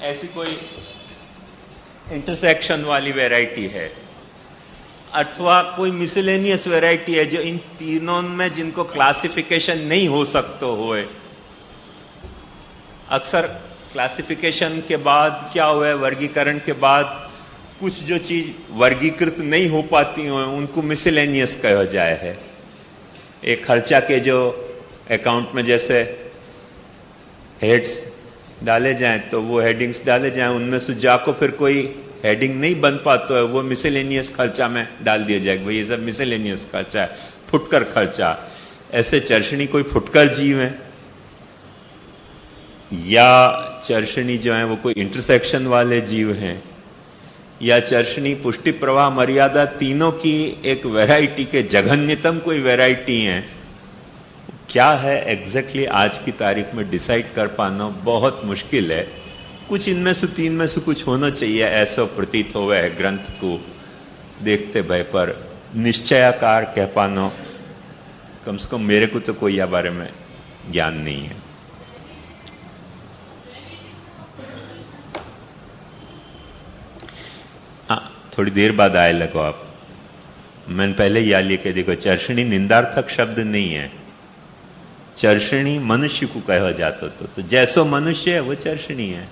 ऐसी कोई इंटरसेक्शन वाली वैरायटी है अथवा कोई मिसलेनियस वैरायटी है जो इन तीनों में जिनको क्लासिफिकेशन नहीं हो सकता होए। अक्सर क्लासिफिकेशन के बाद क्या हुआ, वर्गीकरण के बाद कुछ जो चीज वर्गीकृत नहीं हो पाती हो उनको मिसलेनियस कहा जाए है। एक खर्चा के जो अकाउंट में जैसे हेड्स डाले जाएं तो वो हेडिंग्स डाले जाएं, उनमें से जाको फिर कोई हेडिंग नहीं बन पाता है वो मिसलेनियस खर्चा में डाल दिया जाएगा, भाई ये सब मिसलेनियस खर्चा है, फुटकर खर्चा। ऐसे चर्षणी कोई फुटकर जीव है या चर्षणी जो है वो कोई इंटरसेक्शन वाले जीव हैं या चर्षणी पुष्टि प्रवाह मर्यादा तीनों की एक वैरायटी के जघन्यतम कोई वैरायटी है, क्या है एग्जैक्टली आज की तारीख में डिसाइड कर पाना बहुत मुश्किल है। कुछ इनमें से तीन में से कुछ होना चाहिए ऐसा प्रतीत हुआ है ग्रंथ को देखते भय, पर निश्चयाकार कह पाना कम से कम मेरे को तो कोई या बारे में ज्ञान नहीं है। थोड़ी देर बाद आए लगो आप, मैंने पहले याद लिया कि देखो चर्षणी निंदार्थक शब्द नहीं है, चर्षणी मनुष्य को कहा जाता तो जैसो मनुष्य है वो चर्षणी है।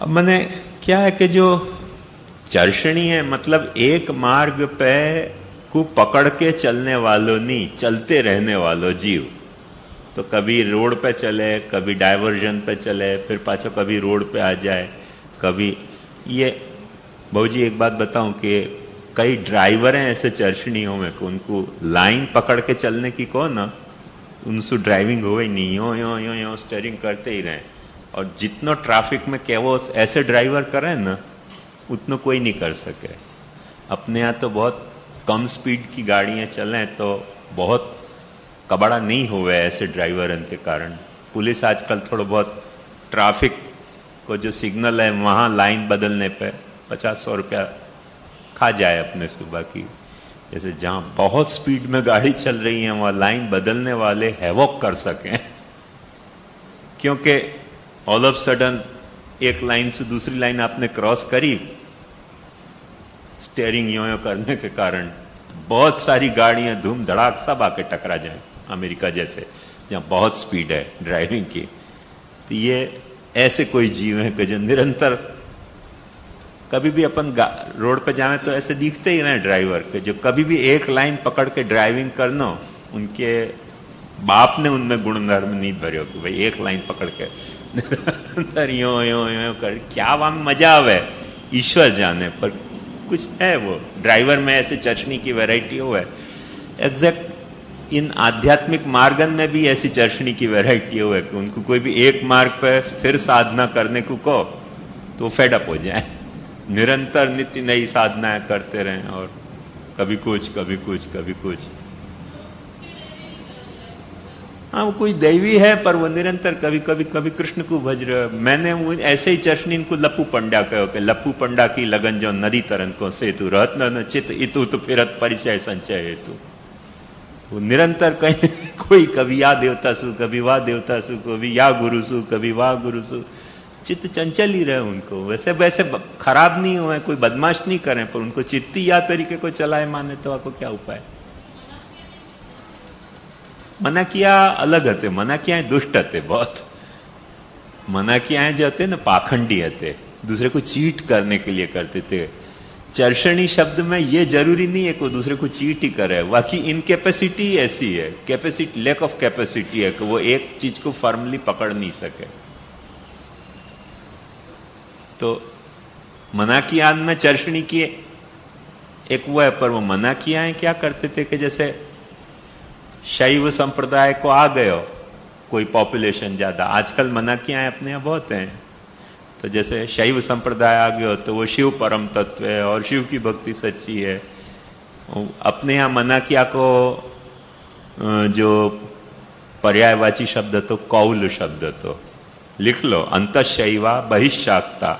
अब मैंने क्या है कि जो चर्षणी है मतलब एक मार्ग पे को पकड़ के चलने वालों नहीं, चलते रहने वालों जीव। तो कभी रोड पे चले, कभी डाइवर्जन पे चले, फिर पाछो कभी रोड पे आ जाए, कभी ये भाऊजी एक बात बताऊं कि कई ड्राइवर हैं ऐसे चर्षणियों में कि उनको लाइन पकड़ के चलने की कहो ना, उनसे ड्राइविंग हो ही नहीं, यो यो यो यो स्टीयरिंग करते ही रहें। और जितना ट्रैफिक में क्या वो ऐसे ड्राइवर करें ना उतना कोई नहीं कर सके। अपने यहाँ तो बहुत कम स्पीड की गाड़ियां चलें तो बहुत कबाड़ा नहीं हुआ है ऐसे ड्राइवर के कारण। पुलिस आजकल थोड़ा बहुत ट्रैफिक को जो सिग्नल है वहाँ लाइन बदलने पे 50-100 रुपया खा जाए अपने सुबह की। जैसे जहाँ बहुत स्पीड में गाड़ी चल रही है वहाँ लाइन बदलने वाले हैवॉक कर सकें, क्योंकि ऑल ऑफ सडन एक लाइन से दूसरी लाइन आपने क्रॉस करी स्टीयरिंग यो यो करने के कारण, बहुत सारी गाड़ियां धूम धड़ाक सब आके टकरा जाए अमेरिका जैसे जहां बहुत स्पीड है ड्राइविंग की। तो ये ऐसे कोई जीव है कि जो निरंतर कभी भी अपन रोड पे जाए तो ऐसे दिखते ही रहे ड्राइवर के, जो कभी भी एक लाइन पकड़ के ड्राइविंग करना, उनके बाप ने उनमें गुण धर्म नहीं भरे कि भाई एक लाइन पकड़ के निरंतर यो यो यो कर, क्या वहां मजा आवे ईश्वर जाने। पर कुछ है वो ड्राइवर में ऐसे चर्षणी की वैरायटी हो है। एग्जैक्ट इन आध्यात्मिक मार्गन में भी ऐसी चर्षणी की वैरायटी हो है कि उनको कोई भी एक मार्ग पर स्थिर साधना करने को कहो तो फेड अप हो जाए, निरंतर नित्य नई साधनाएं करते रहें और कभी कुछ कभी कुछ कभी कुछ। हाँ वो कोई दैवी है पर वो निरंतर कभी कभी कभी कृष्ण को भज रहे। मैंने वो ऐसे ही चर्षणी इनको लप्पू पंडा कहो कि लप्पू पंडा की लगन जो नदी तरन को सेतु रहत न चित इतु तो फिरत परिचय संचय हेतु। वो निरंतर कहीं कोई कभी या देवता सु, कभी वाह देवता सु, कभी या गुरु सु, कभी वाह गुरु सु, चित्त चंचल ही रहे उनको। वैसे वैसे खराब नहीं हुए, कोई बदमाश नहीं करें, पर उनको चित्ती या तरीके को चलाए माने तो आपको क्या उपाय। मना किया अलग हते, मना किया दुष्ट हते बहुत। मना किया जो हते ना पाखंडी हते, दूसरे को चीट करने के लिए करते थे। चर्षणी शब्द में ये जरूरी नहीं है कि दूसरे को चीट ही करे, बाकी इनकैपेसिटी ऐसी है, कैपेसिटी लैक ऑफ कैपेसिटी है कि वो एक चीज को फर्मली पकड़ नहीं सके। तो मना किया में चर्षणी की एक वो है, पर वो मना किया है क्या करते थे कि जैसे शैव संप्रदाय को आ गए कोई पॉपुलेशन ज्यादा, आजकल मना किया है अपने यहाँ बहुत हैं, तो जैसे शैव संप्रदाय आ गया तो वो शिव परम तत्व है और शिव की भक्ति सच्ची है। अपने यहाँ मना किया को जो पर्यायवाची शब्द तो कौल शब्द तो लिख लो, अंतशैवा बहिशाक्ता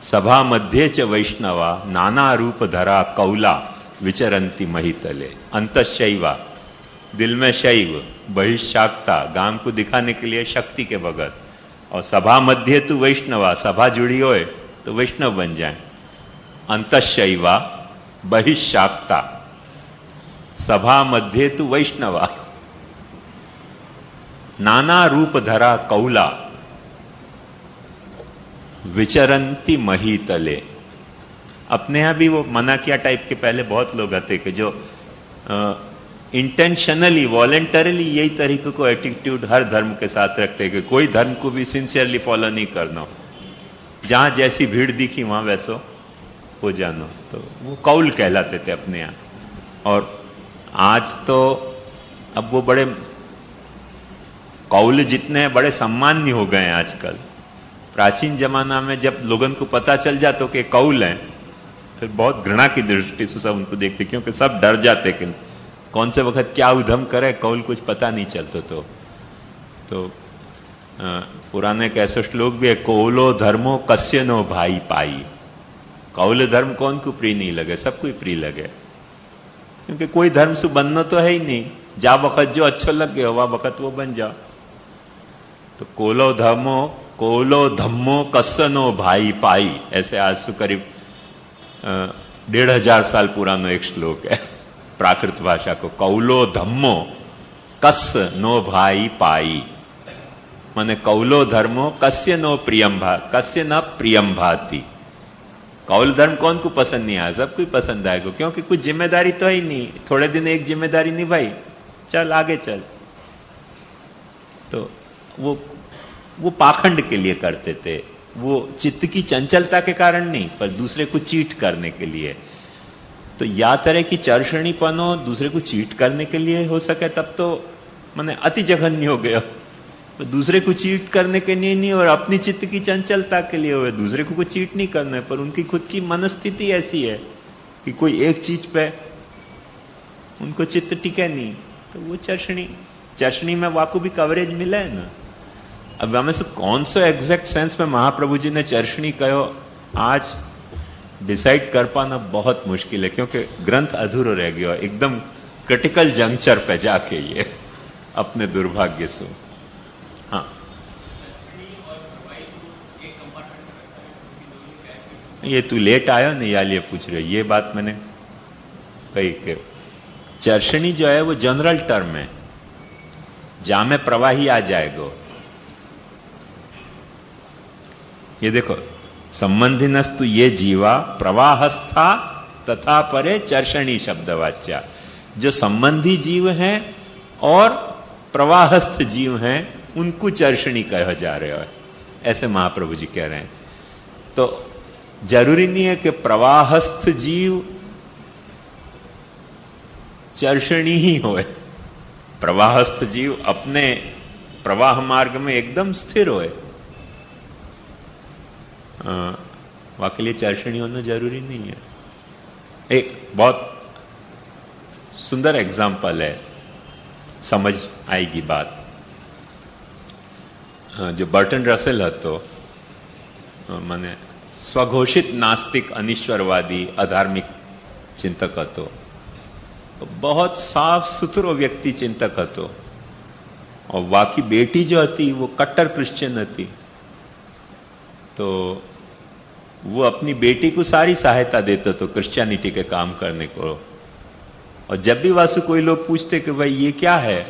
सभा मध्य च वैष्णवा नाना रूप धरा कौला विचरंती महितले। अंतशैवा दिल में शैव, बहिशाक्ता, गांव को दिखाने के लिए शक्ति के भगत, और सभा मध्य तू वैष्णवा, सभा जुड़ी होए तो वैष्णव बन जाए। अंतशैवा बहिशाक्ता, सभा मध्य तू वैष्णवा, नाना रूप धरा कौला, विचरंती मही तले। अपने यहां भी वो मना किया टाइप के पहले बहुत लोग आते कि जो इंटेंशनली वॉलेंटरीली यही तरीके को एटीट्यूड हर धर्म के साथ रखते कि कोई धर्म को भी सिंसियरली फॉलो नहीं करना, जहां जैसी भीड़ दिखी वहां वैसो हो जाना, तो वो कौल कहलाते थे अपने यहां। और आज तो अब वो बड़े कौल जितने बड़े सम्मान्य हो गए हैं आजकल। प्राचीन जमाना में जब लोगों को पता चल जाता कि कौल है, फिर बहुत घृणा की दृष्टि से सब उनको देखते, क्योंकि सब डर जाते कि कौन से वक्त क्या उधम करे, कौल कुछ पता नहीं चलता। तो पुराने कैसे श्लोक भी है, कौलो धर्मो कस्य नो भाई पाई। कौल धर्म कौन को प्रिय नहीं लगे, सबको ही प्रिय लगे, क्योंकि कोई धर्म से बनना तो है ही नहीं। जा वक्त जो अच्छा लग गया वह वक्त वो बन जाओ। तो कौलो धम्मो कस्य नो भाई पाई, ऐसे आज से करीब 1500 साल पुराना एक श्लोक है प्राकृत भाषा को। कौलो धम्मो कस्य नो भाई पाई, माने कौलो धर्मो कस्य नो प्रियम भा, कस्य न प्रियम भाति। कौल धर्म कौन को पसंद नहीं आया, सबको पसंद आएगा, क्योंकि कुछ जिम्मेदारी तो ही नहीं। थोड़े दिन एक जिम्मेदारी निभाई, चल आगे चल। तो वो पाखंड के लिए करते थे, वो चित्त की चंचलता के कारण नहीं, पर दूसरे को चीट करने के लिए। तो या तरह की चर्षणीपन हो दूसरे को चीट करने के लिए हो सके तब तो माने अति जघन्य हो गया। तो दूसरे को चीट करने के लिए नहीं, और अपनी चित्त की चंचलता के लिए हुए, दूसरे को चीट नहीं करना है, पर उनकी खुद की मनस्थिति ऐसी है कि कोई एक चीज पे उनको चित्त टिके नहीं, तो वो चर्षणी में वाकू भी कवरेज मिला है ना। अब हमें से कौन सा एग्जैक्ट सेंस में महाप्रभु जी ने चर्षणी कहो, आज डिसाइड कर पाना बहुत मुश्किल है, क्योंकि ग्रंथ अधूरा रह गया एकदम क्रिटिकल जंक्चर पे जाके, ये अपने दुर्भाग्य से। हाँ, ये तू लेट आयो नहीं या लिए पूछ रहे, ये बात मैंने कही कि चर्षणी जो है वो जनरल टर्म है, जहां में प्रवाही आ जाएगा। ये देखो, संबंधिनस्तु ये जीवा प्रवाहस्था तथा परे चर्षणी शब्दवाच्या। जो संबंधी जीव हैं और प्रवाहस्थ जीव हैं उनको चर्षणी कहा जा रहा है, ऐसे महाप्रभु जी कह रहे हैं। तो जरूरी नहीं है कि प्रवाहस्थ जीव चर्षणी ही होए। प्रवाहस्थ जीव अपने प्रवाह मार्ग में एकदम स्थिर होए, वहां के लिए चर्षणी होना जरूरी नहीं है। एक बहुत सुंदर एग्जाम्पल है, समझ आएगी बात। जो बर्टन रसेल હતો, माने स्वघोषित नास्तिक, अनिश्वरवादी, अधार्मिक चिंतक હતો, तो बहुत साफ सुथरो व्यक्ति चिंतक હતો, और बाकी बेटी जो थी वो कट्टर क्रिश्चियन थी। तो वो अपनी बेटी को सारी सहायता देता तो क्रिश्चियनिटी के काम करने को। और जब भी वासु कोई लोग पूछते कि भाई ये क्या है,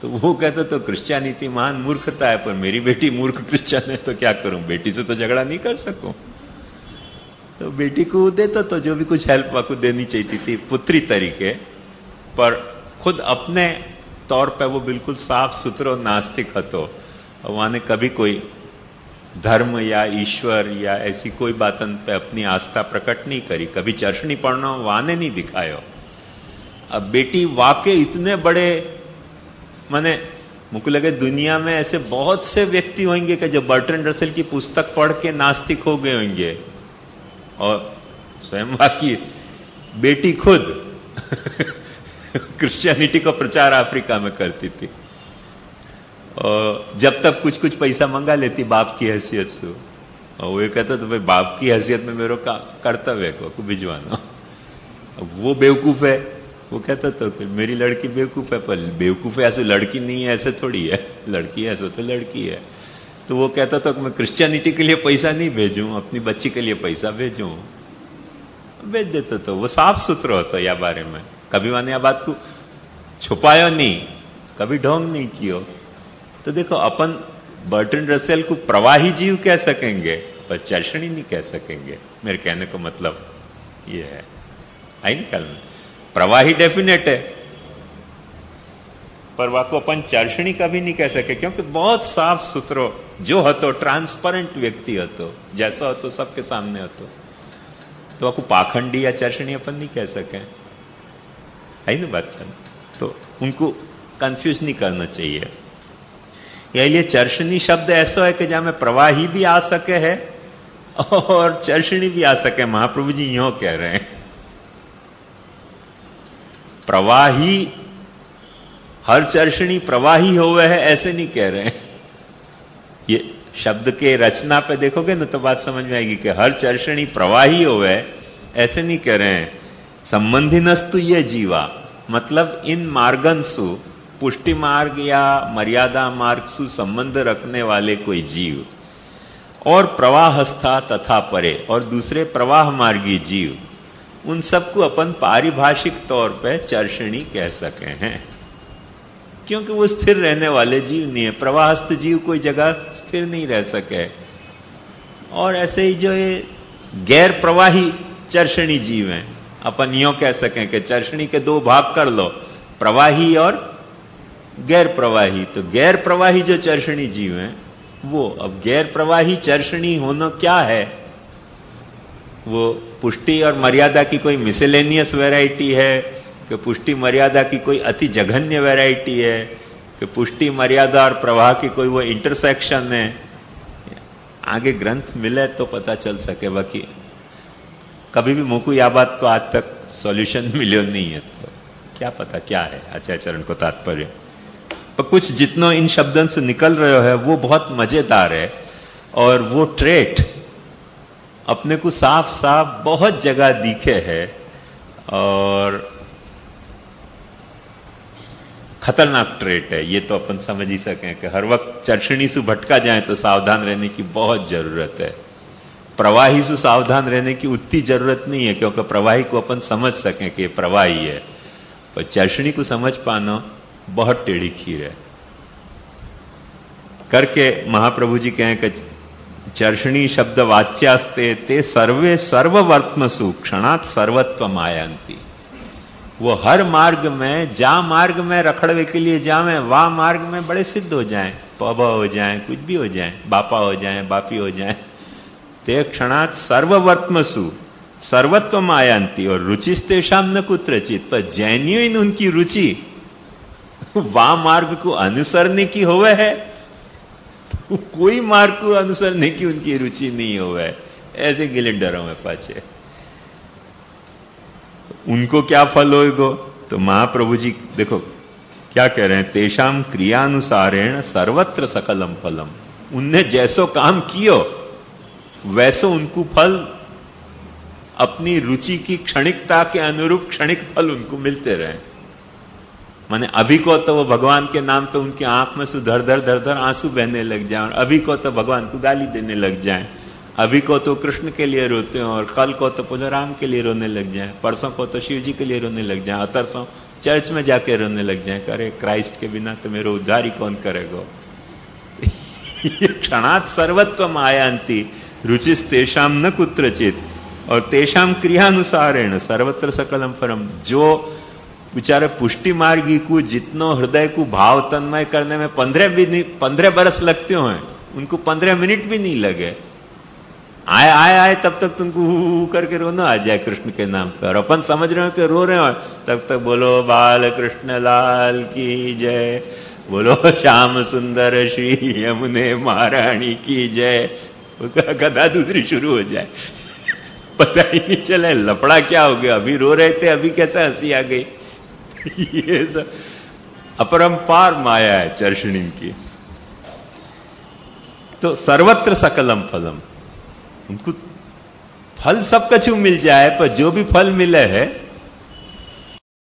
तो वो कहते तो क्रिश्चियनिटी महान मूर्खता है, पर मेरी बेटी मूर्ख क्रिश्चियन है तो क्या करूं, बेटी से तो झगड़ा नहीं कर सकूं। तो बेटी को देता तो जो भी कुछ हेल्प वाकू देनी चाहिए थी पुत्री तरीके, पर खुद अपने तौर पे वो बिल्कुल साफ सुथरो नास्तिक હતો, और वहां ने कभी कोई धर्म या ईश्वर या ऐसी कोई बातन पे अपनी आस्था प्रकट नहीं करी, कभी चर्षणी पढ़ना वहां ने नहीं दिखायो। अब बेटी वाकई इतने बड़े, माने मुझको लगे दुनिया में ऐसे बहुत से व्यक्ति होंगे कि जो बर्ट्रैंड रसेल की पुस्तक पढ़ के नास्तिक हो गए होंगे, और स्वयं की बेटी खुद क्रिश्चियनिटी का प्रचार अफ्रीका में करती थी, और जब तक कुछ कुछ पैसा मंगा लेती बाप की हैसियत से, और वो ये कहता तो भाई बाप की हैसियत में मेरे का कर्तव्य को भिजवाना। वो बेवकूफ है, वो कहता तो मेरी लड़की बेवकूफ है, पर बेवकूफ है ऐसे लड़की नहीं है, ऐसे थोड़ी है, लड़की है ऐसे तो लड़की है। तो वो कहता तो मैं क्रिश्चियनिटी के लिए पैसा नहीं भेजूं, अपनी बच्ची के लिए पैसा भेजूं, भेज देता। तो वो साफ सुथरा होता या बारे में, कभी मैंने या बात को छुपायो नहीं, कभी ढोंग नहीं कियो। तो देखो अपन बर्ट्रैंड रसेल को प्रवाही जीव कह सकेंगे पर चर्षणी नहीं कह सकेंगे। मेरे कहने का मतलब ये है, आई निकाल में प्रवाही डेफिनेट है पर वाको अपन चर्षणी कभी नहीं कह सके, क्योंकि बहुत साफ सुथरो जो हतो, ट्रांसपेरेंट व्यक्ति हतो, जैसा हो तो सबके सामने हतो। तो आपको पाखंडी या चर्षणी अपन नहीं कह सके, है ना बात करना। तो उनको कंफ्यूज नहीं करना चाहिए। या लिए चर्षणी शब्द ऐसा है कि जहां में प्रवाही भी आ सके है और चर्षणी भी आ सके। महाप्रभु जी यूं कह रहे हैं, प्रवाही हर चर्षणी प्रवाही होवे है ऐसे नहीं कह रहे हैं। ये शब्द के रचना पे देखोगे ना तो बात समझ में आएगी कि हर चर्षणी प्रवाही होवे ऐसे नहीं कह रहे हैं। संबंधिनस्तु ये जीवा, मतलब इन मार्गन सु, पुष्टि मार्ग या मर्यादा मार्ग सु संबंध रखने वाले कोई जीव, और प्रवाहस्था तथा परे, और दूसरे प्रवाह मार्गी जीव, उन सबको अपन पारिभाषिक तौर पे चर्षणी कह सके हैं, क्योंकि वो स्थिर रहने वाले जीव नहीं है। प्रवाहस्थ जीव कोई जगह स्थिर नहीं रह सके। और ऐसे ही जो ये गैर प्रवाही चर्षणी जीव हैं, अपन यूं कह सकें कि चर्षणी के दो भाग कर लो, प्रवाही और गैर प्रवाही। तो गैर प्रवाही जो चर्षणी जीव हैं वो, अब गैर प्रवाही चर्षणी होना क्या है? वो पुष्टि और मर्यादा की कोई मिसलेनियस वैरायटी है कि पुष्टि मर्यादा की कोई अति जघन्य वैरायटी है कि पुष्टि मर्यादा और प्रवाह की कोई वो इंटरसेक्शन है? आगे ग्रंथ मिले तो पता चल सके। बाकी कभी भी मुझको यह बात को आज तक सॉल्यूशन मिलो नहीं है, तो क्या पता क्या है आचार्यचरण को तात्पर्य। पर कुछ जितना इन शब्दों से निकल रहे है वो बहुत मजेदार है, और वो ट्रेट अपने को साफ साफ बहुत जगह दिखे है और खतरनाक ट्रेट है। ये तो अपन समझ ही सकें कि हर वक्त चर्षणी से भटका जाए तो सावधान रहने की बहुत जरूरत है। प्रवाही से सावधान रहने की उतनी जरूरत नहीं है, क्योंकि प्रवाही को अपन समझ सकें कि प्रवाही है, पर चर्षणी को समझ पाना बहुत टेढ़ी खीर है। करके महाप्रभु जी कहें कि चर्षणी शब्द वाच्यास्ते ते सर्वे सर्ववर्त्मसु क्षणात् सर्वत्व आयांति। वो हर मार्ग में, जा मार्ग में रखड़वे के लिए जावे, वह मार्ग में बड़े सिद्ध हो जाएं, पौभा हो जाएं, कुछ भी हो जाएं, बापा हो जाएं, बापी हो जाएं। ते क्षणात् सर्ववर्त्मसु सर्वत्व आयांति। और रुचिस्तेषाम न कुत्रचित, पर जेन्युइन उनकी रुचि वह मार्ग को अनुसरने की होवे है, तो कोई मार्ग को अनुसरने की उनकी रुचि नहीं होवे। ऐसे गिलेंडरों में पाछे उनको क्या फल होएगो? तो महाप्रभु जी देखो क्या कह रहे हैं, तेषाम क्रियानुसारेण सर्वत्र सकलम फलम। उनने जैसो काम कियो वैसो उनको फल अपनी रुचि की क्षणिकता के अनुरूप क्षणिक फल उनको मिलते रहे। माने अभी को तो वो भगवान के नाम पे उनकी आंख में से धर धर आंसू बहने लग जाए, और अभी को तो भगवान को गाली देने लग जाए, अभी को तो कृष्ण के लिए रोते हो और कल को तो पूजा राम के लिए रोने लग जाए, परसों को तो शिव जी के लिए रोने लग जाए, अतरसों चर्च में जाके रोने लग जाए, अरे क्राइस्ट के बिना तो मेरा उद्धार ही कौन करेगा। क्षणात् सर्वत्व आयांति रुचिस्तेषाम न कुत्रचित, और तेषाम क्रियानुसारेण सर्वत्र सकलम फलम। जो बेचारे पुष्टि मार्गी को जितनो हृदय को भाव तन्मय करने में 15 बरस लगते हो, उनको 15 मिनट भी नहीं लगे। आए तब तक तुमको हु करके रोना आ जाए कृष्ण के नाम पर, और अपन समझ रहे हो कि रो रहे हो, तब तक बोलो बाल कृष्ण लाल की जय, बोलो श्याम सुंदर श्री यमुने महारानी की जय, कथा दूसरी शुरू हो जाए, पता ही नहीं चले लफड़ा क्या हो गया। अभी रो रहे थे, अभी कैसे हंसी आ गई। ये सब अपरंपार माया है चर्षणी की। तो सर्वत्र सकलम फलम, उनको फल सब कछु मिल जाए, पर जो भी फल मिले है